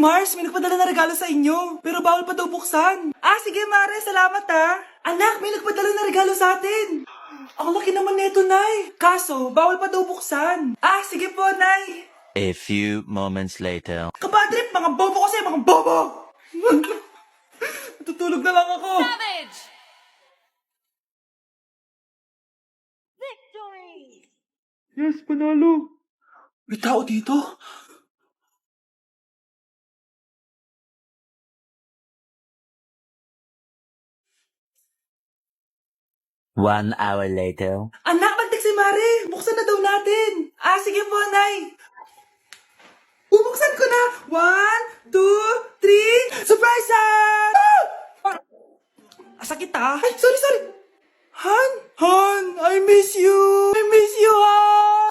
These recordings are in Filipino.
Mars, may nagpadala na regalo sa inyo. Pero bawal pa daw buksan. Ah, sige Mare, salamat ha. Anak, may nagpadala na regalo sa atin. Ang laki naman nito, Nay. Kaso, bawal pa daw buksan. Ah, sige po, Nay. A few moments later. Kabadrip, mga bobo kasi, mga bobo! Tutulog na lang ako. Savage! Victory! Yes, panalo. May tao dito? 1 hour later. Anak, bagtik si Mare. Buksan na daw natin. Ah, sige po, Nay. Bubuksan ko na. 1, 2, 3. Surprise! Sakit ah. Ay, sorry. Han? Han, I miss you. I miss you, Han.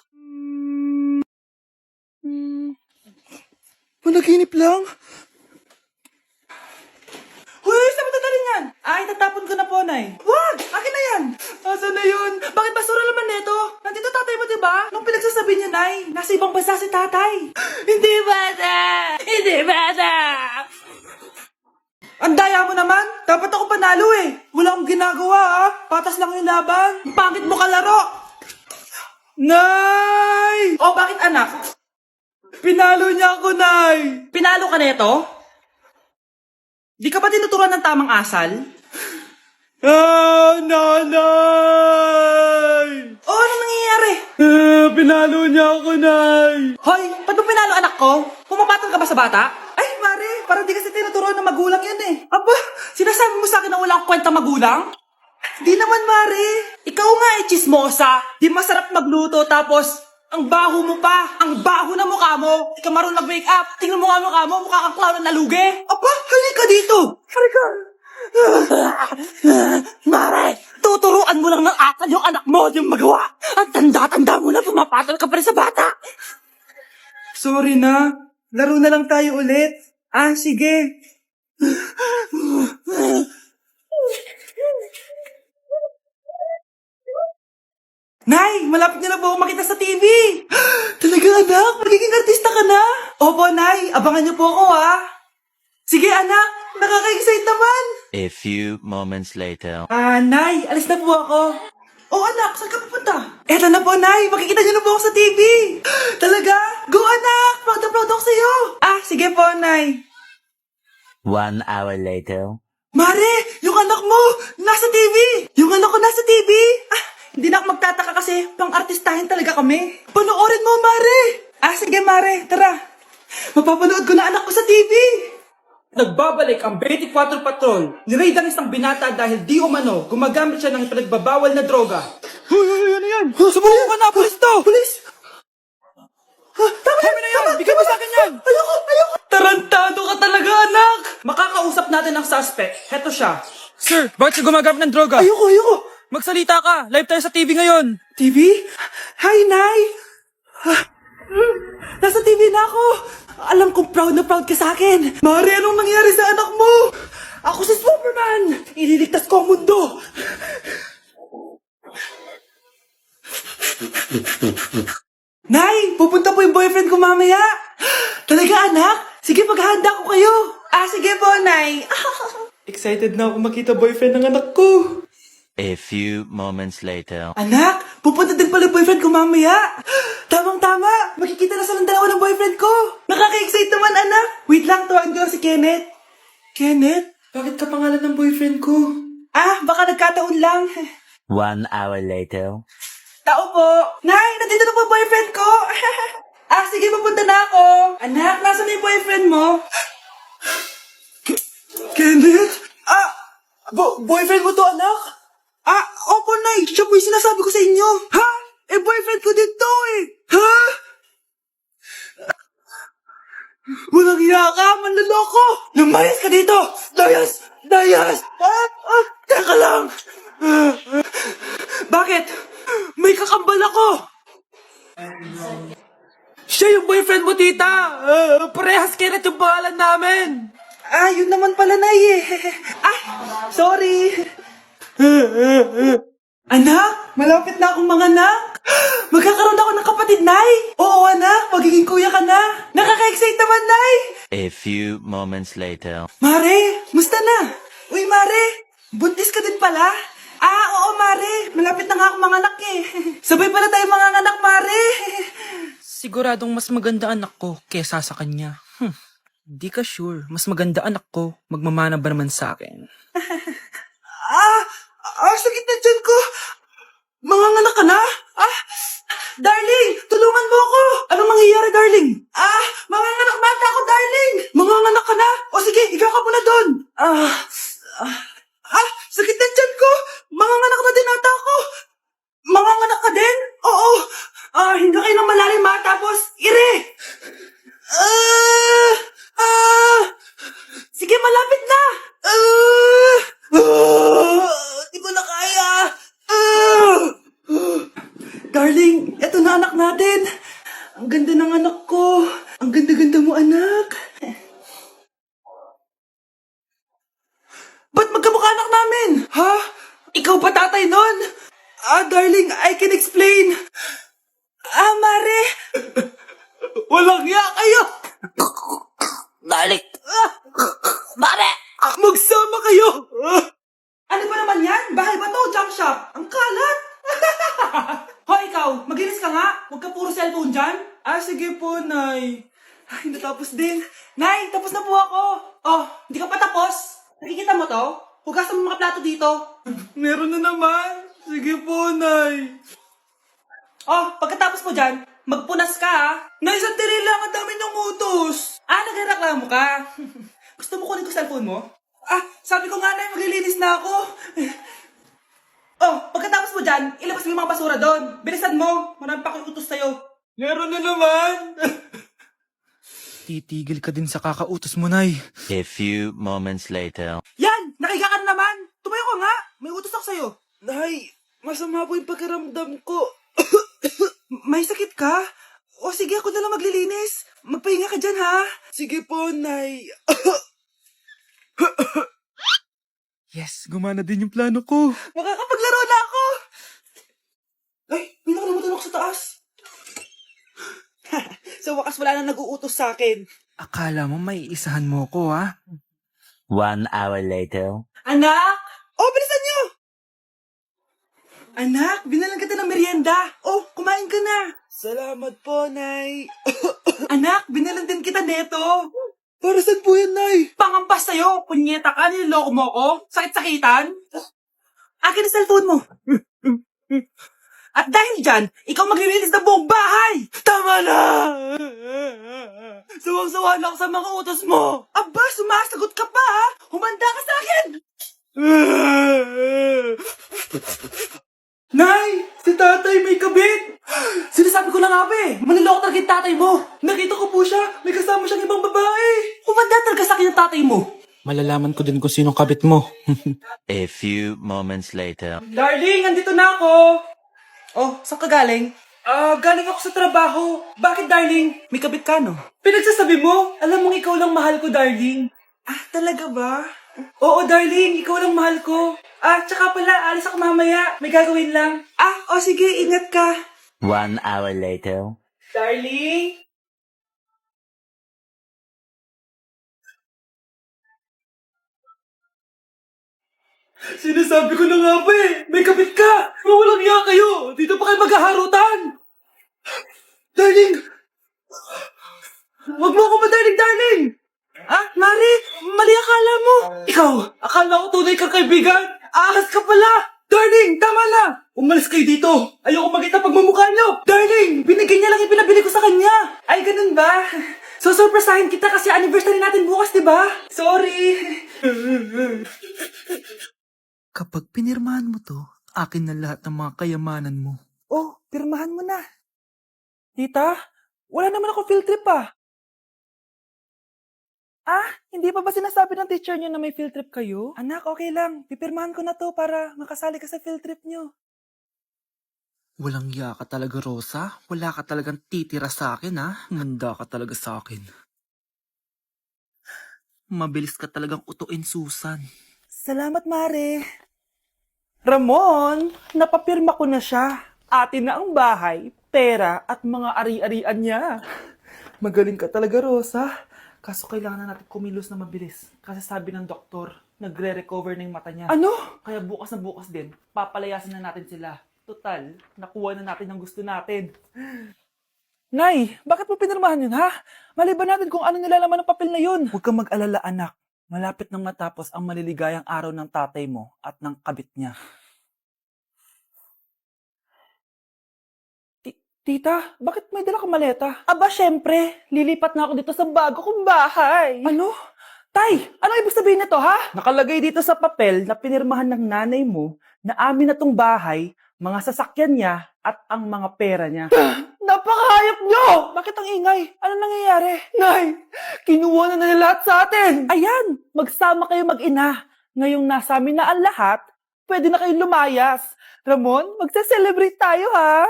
Managinip lang. Hoy, saan mo dadalhin yan? Ay, tatapon ko na po, Nay. Wag! Akin na yan! Asan na yun? Bakit basura naman neto? Nandito tatay mo, diba? Nung pinagsasabi niya, Nay, nasa ibang bansa si tatay. Hindi bata! Hindi bata! Ang daya mo naman! Dapat ako panalo eh! Wala akong ginagawa ah! Patas lang yung laban! Ang pangit mo kalaro! Nay! O, bakit anak? Pinalo niya ako, Nay! Pinalo ka neto? Di ka ba tinuturuan ng tamang asal? Ah, nanay! Oh, ano nangyayari? Pinalo niya ako, Nay! Hoy, ba't mo pinalo anak ko? Pumapatol ka ba sa bata? Ay, Mare, parang di kasi tinuturuan ng magulang yan eh. Aba, sinasabi mo sa akin na walang kwenta magulang? Di naman, Mare. Ikaw nga eh, chismosa. Di masarap magluto tapos ang baho mo pa! Ang baho na mukha mo! Di ka marunong mag-wake up! Tingnan mo nga mukha mo! Mukha kang clown na nalugi! Apa! Halika dito! Halika! Mare! Tuturuan mo lang ng akal yung anak mo yung magawa! Ang tanda-tanda mo na pumapatol ka pa rin sa bata! Sorry na. Laro na lang tayo ulit. Ah, sige. Nay, malapit na po ako makita sa TV. Talaga anak, magiging artista ka na. Opo, Nay, abangan niyo po ako ha. Sige anak, nakaka-excite naman. A few moments later. Ah, Nay, alis na po ako. Oh anak, saan ka pupunta? Eto na po, Nay, makikita niyo na po ako sa TV. Talaga? Go anak, proud na proud ako sa'yo. Ah, sige po, Nay. 1 hour later. Mare, yung anak mo, nasa TV. Yung anak ko nasa TV. Ah, hindi na ako magtataka kasi pang-artistahin talaga kami. Panoorin mo, Mare! Ah, sige, Mare. Tara. Mapapanood ko na anak ko sa TV. Nagbabalik ang 24 Patrol. Niraid ang isang binata dahil di umano gumagamit siya ng pinagbabawal na droga. Hoy, ano yan? Sumulong ka na, pulis to! Pulis! Tama na yan! Bigyan mo sa akin yan! Ayoko! Tarantado ka talaga, anak! Makakausap natin ang suspect. Heto siya. Sir, bakit siya gumagamit ng droga? Ayoko! Magsalita ka! Live tayo sa TV ngayon! TV? Hi, Nay! Nasa TV na ako! Alam kong proud na proud ka sa akin! Mare, anong nangyari sa anak mo? Ako si Superman! Ililigtas ko ang mundo! Nay! Pupunta po yung boyfriend ko mamaya! Talaga, anak? Sige, paghahanda ko kayo! Ah, sige po, Nay! Excited na ako makita boyfriend ng anak ko! A few moments later. Anak, pupunta din pala yung boyfriend ko mamaya. Tamang-tama, makikita na sa dalawa ng boyfriend ko. Nakaka-excite naman, anak. Wait lang, tawagin ko lang si Kenneth. Kenneth? Bakit ka pangalan ng boyfriend ko? Ah, baka nagkataon lang. 1 hour later. Tao po. Nay, nandito na po boyfriend ko. Ah, sige, pupunta na ako. Anak, nasa na yung boyfriend mo? Kenneth? Ah, boyfriend mo to, anak? Ah, opo, Nay. Siya po yung sinasabi ko sa inyo. Ha? Eh, boyfriend ko din to eh. Ha? Walang hiya ka, manloloko. Lumayas ka dito. Layas! Teka lang. Bakit? May kakambal ako. Siya yung boyfriend mo, tita. Parehas Kenneth yung pangalan namin. Ah, yun naman pala, Nay eh. Ah, sorry. Anak, malapit na akong manganak. Magkakaroon ako ng kapatid, Nay! Oo, anak! Magiging kuya ka na! Nakaka-excite naman, Nay! A few moments later. Mare! Musta na? Uy, Mare! Buntis ka din pala? Ah, oo, Mare! Malapit na nga ako manganak eh. Sabay pala tayo manganganak, Mare! Siguradong mas maganda anak ko kesa sa kanya. Di ka sure. Mas maganda anak ko. Magmamana ba naman sa akin? Sakit na dyan ko! Manganganak ka na? Darling! Tulungan mo ako! Anong mangyayari, darling? Manganganak bata ako, darling! Manganganak ka na? O sige, higa ka muna doon! Sakit na dyan ko! Manganganak na din ata ako! Manganganak ka din? Oo! Hindi kayo ng malalim ha, tapos, ire! Sige, malapit na! Di ko na kaya! Darling, eto na anak natin. Ang ganda ng anak ko. Ang ganda-ganda mo, anak. Ba't magkamukha anak namin? Ha? Ikaw ba tatay nun? Darling, I can explain. Mare. Walang ya kayo. Darling. Mare. Magsama kayo. Ano ba naman yan? Bahay ba to? Junk shop? Ang kalat. Hoy, ikaw, maglinis ka nga. Huwag ka puro cellphone dyan. Sige po, Nay. Ay, natapos din. Nay, tapos na po ako. Hindi ka pa tapos? Nakikita mo to? Hugasan mo mga plato dito. Meron na naman. Sige po, Nay. Pagkatapos mo dyan, magpunas ka, ha? Nay, sandali lang. Ang dami ng utos. Nagreklamo ka. Gusto mo kunin ko cellphone mo? Sabi ko nga, Nay, maglilinis na ako. Pagkatapos mo dyan, ilabas mo yung mga basura doon. Bilisan mo. Marami pa akong utos sa'yo. Meron na naman. Titigil ka din sa kakautos mo, Nay. A few moments later. Yan! Nakiga ka na naman. Tumayo ka nga. May utos ako sa'yo. Nay, masama po yung pakiramdam ko. May sakit ka? O sige, ako na lang maglilinis. Magpahinga ka dyan, ha? Sige po, Nay. Yes, gumana din yung plano ko. Makakapaglaro na ako! Ay, may nakalimutan ako sa taas. Sa wakas wala na nag-uutos sa akin. Akala mo may isahan mo ko, ha? 1 hour later. Anak! Bilisan niyo! Anak, binalan kita ng merienda. Kumain ka na. Salamat po, Nay. Anak, binalan din kita neto. Para saan po yan, Nay? Pangampas sa'yo. Punyeta ka, niloloko mo ko. Sakit-sakitan. Akin ang cellphone mo. At dahil dyan, ikaw maglilinis ng buong bahay. Tama na! Sawang-sawa na ako sa mga utos mo. Aba, sumasagot ka pa, ha? Humanda ka sa akin. Nay! Si tatay may kabit! Sinasabi ko na nga ba eh! Maniloko talaga yung tatay mo! Nakita ko po siya! May kasama siyang ibang babae! Humanda talaga sa akin yung tatay mo! Malalaman ko din kung sinong kabit mo. A few moments later. Darling, andito na ako! Saan ka galing? Galing ako sa trabaho. Bakit, darling? May kabit ka, no? Pinagsasabi mo? Alam mong ikaw lang mahal ko, darling. Talaga ba? Oo, darling. Ikaw lang mahal ko. Tsaka pala, alis ako mamaya. May gagawin lang. Sige. Ingat ka. 1 hour later. Darling? Sinasabi ko na nga ba eh. May kabit ka. Walang iya kayo. Dito pa kayo maghaharutan. Darling! Huwag mo ako madarling, darling! Mari, mali akala mo. Ikaw, akala ko tunay kang kaibigan. Ahas ka pala. Darling, tama na. Umalis kayo dito. Ayoko makita pagmamukha niyo. Darling, binigyan niya lang yung pinabili ko sa kanya. Ay, ganun ba? So, surpresahin kita kasi anniversary natin bukas, di ba? Sorry. Kapag pinirmahan mo to, akin na lahat ng mga kayamanan mo. Pirmahan mo na. Tita, wala naman ako field trip ah. Hindi pa ba sinasabi ng teacher niyo na may field trip kayo? Anak, okay lang. Pipirmahan ko na to para makasali ka sa field trip niyo. Walang iya ka talaga, Rosa. Wala ka talagang titira sa akin, ha? Manda ka talaga sa akin. Mabilis ka talagang utuin, Susan. Salamat, Mare. Ramon, napapirma ko na siya. Atin na ang bahay, pera at mga ari-arian niya. Magaling ka talaga, Rosa. Kaso kailangan na natin kumilos na mabilis. Kasi sabi ng doktor, nagre-recover na yung mata niya. Ano? Kaya bukas na bukas din, papalayasin na natin sila. Total, nakuha na natin ang gusto natin. Nay, bakit mo pinirmahan yun, ha? Maliban natin kung ano nilalaman ng papel na yun. Huwag kang mag-alala, anak. Malapit nang matapos ang maliligayang araw ng tatay mo at ng kabit niya. Tita, bakit may dala kang maleta? Aba, syempre. Lilipat na ako dito sa bago kong bahay. Ano? Tay, ano ibig sabihin nito, ha? Nakalagay dito sa papel na pinirmahan ng nanay mo na amin na tong bahay, mga sasakyan niya, at ang mga pera niya. Napakahayop nyo! Bakit ang ingay? Ano nangyayari? Nay, kinuha na nila lahat sa atin! Ayan, magsama kayo mag-ina. Ngayong nasa amin na ang lahat, pwede na kayong lumayas. Ramon, magsa-celebrate tayo, ha?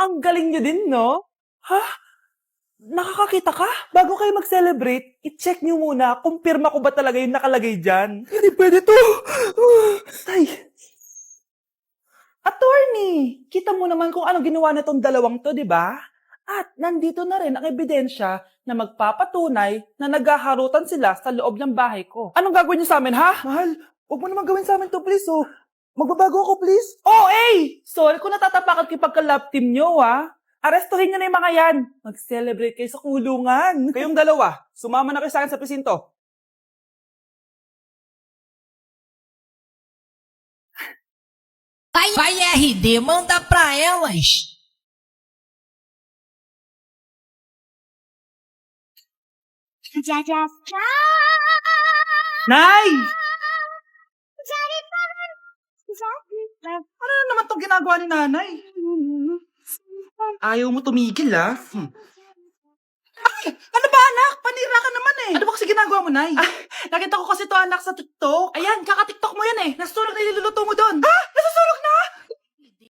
Ang galing nyo din, no? Ha? Nakakakita ka? Bago kayo mag-celebrate, i-check nyo muna kung pirma ko ba talaga yung nakalagay dyan. Hindi pwede to! Tay! Attorney! Kita mo naman kung ano ginawa na tong dalawang to, di ba? At nandito na rin ang ebidensya na magpapatunay na naghaharutan sila sa loob ng bahay ko. Anong gagawin niyo sa amin, ha? Mahal, huwag mo naman gawin sa amin to, please, oh. Magbabago ako, please. Oh, sorry kung natatapakan kayo pagka-love team nyo, ha? Arestuhin nyo na yung mga yan. Mag-celebrate kayo sa kulungan. Kayong dalawa, sumama na kayo sa akin sa presinto. Vai RD, manda pra elas. Nay! Ano na naman itong ginagawa ni nanay? Ayaw mo tumigil, ha? Ay! Ano ba, anak? Panira ka naman, eh. Ano ba kasi ginagawa mo, Nay? Nakita ko kasi to anak, sa TikTok. Ayan, kaka-TikTok mo yan, eh. Nasunog na niluluto mo doon. Ha?